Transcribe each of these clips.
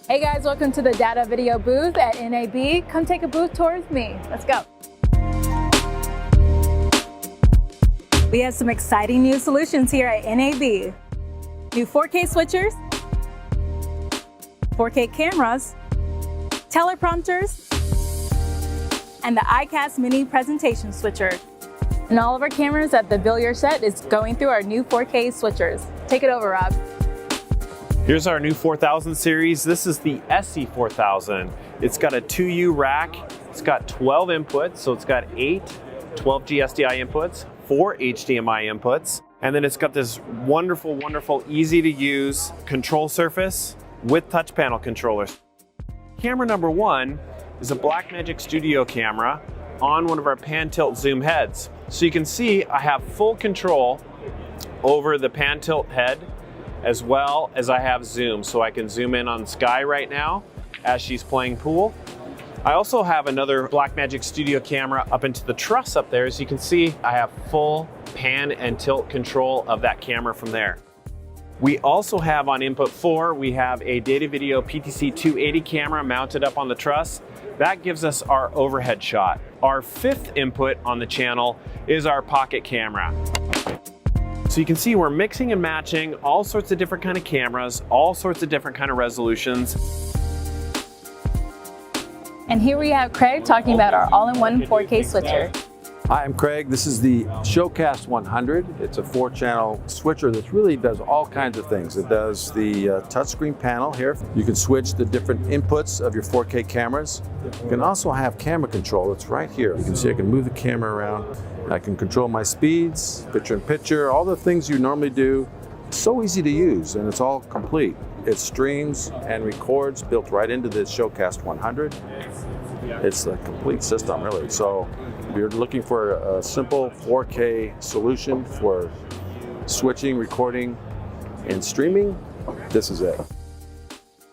Hey guys, welcome to the Datavideo booth at NAB. Come take a booth tour with me. Let's go. We have some exciting new solutions here at NAB. New 4K switchers, 4K cameras, teleprompters, and the iCast Mini presentation switcher. And all of our cameras at the Villiers set is going through our new 4K switchers. Take it over, Rob. Here's our new 4000 series. This is the SC4000. It's got a 2U rack. It's got 12 inputs, so it's got 12 GSDI inputs, 4 HDMI inputs, and then it's got this wonderful, easy to use control surface with touch panel controllers. Camera number one is a Blackmagic Studio camera on one of our pan tilt zoom heads. So you can see I have full control over the pan tilt head, as well as I have zoom, so I can zoom in on Sky right now as she's playing pool. I also have another Blackmagic Studio camera up into the truss up there. As you can see, I have full pan and tilt control of that camera from there. We also have on input 4, we have a Datavideo PTC 280 camera mounted up on the truss. That gives us our overhead shot. Our 5th input on the channel is our pocket camera. So you can see we're mixing and matching all sorts of different kind of cameras, all sorts of different kind of resolutions. And here we have Craig talking about our all-in-one 4K switcher. Hi, I'm Craig. This is the SHOWCAST 100. It's a 4-channel switcher that really does all kinds of things. It does the touchscreen panel here. You can switch the different inputs of your 4K cameras. You can also have camera control. It's right here. You can see I can move the camera around. I can control my speeds, picture-in-picture, all the things you normally do. It's so easy to use, and it's all complete. It streams and records built right into the SHOWCAST 100. It's a complete system, really. So if you're looking for a simple 4K solution for switching, recording, and streaming, this is it.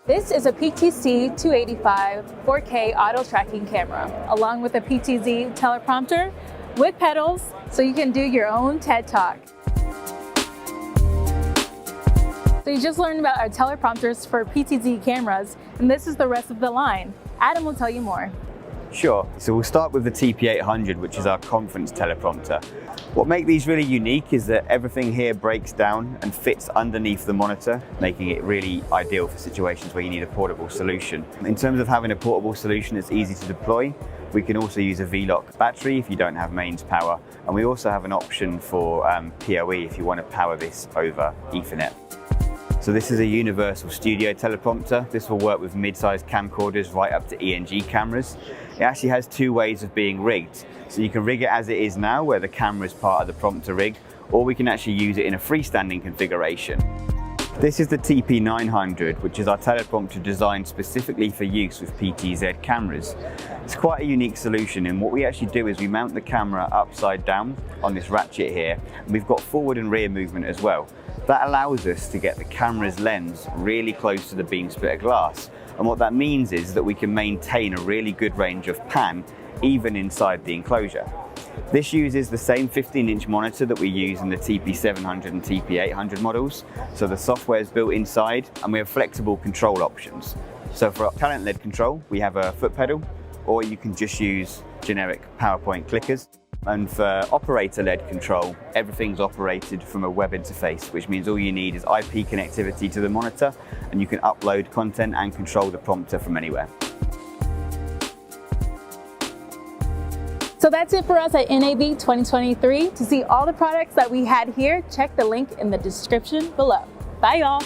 This is a PTC 285 4K auto tracking camera, along with a PTZ teleprompter with pedals, so you can do your own TED Talk. So you just learned about our teleprompters for PTZ cameras, and this is the rest of the line. Adam will tell you more. Sure, so we'll start with the TP800, which is our conference teleprompter. What makes these really unique is that everything here breaks down and fits underneath the monitor, making it really ideal for situations where you need a portable solution. In terms of having a portable solution that's easy to deploy, we can also use a V-Lock battery if you don't have mains power, and we also have an option for PoE if you want to power this over Ethernet. So this is a universal studio teleprompter. This will work with mid-sized camcorders right up to ENG cameras. It actually has 2 ways of being rigged. So you can rig it as it is now, where the camera is part of the prompter rig, or we can actually use it in a freestanding configuration. This is the TP900, which is our teleprompter designed specifically for use with PTZ cameras. It's quite a unique solution, and what we actually do is we mount the camera upside down on this ratchet here, and we've got forward and rear movement as well. That allows us to get the camera's lens really close to the beam splitter glass, and what that means is that we can maintain a really good range of pan even inside the enclosure. This uses the same 15-inch monitor that we use in the TP700 and TP800 models, so the software is built inside and we have flexible control options. So for talent-led control, we have a foot pedal, or you can just use generic PowerPoint clickers. And for operator-led control, everything's operated from a web interface, which means all you need is IP connectivity to the monitor, and you can upload content and control the prompter from anywhere. So that's it for us at NAB 2023. To see all the products that we had here, check the link in the description below. Bye, y'all.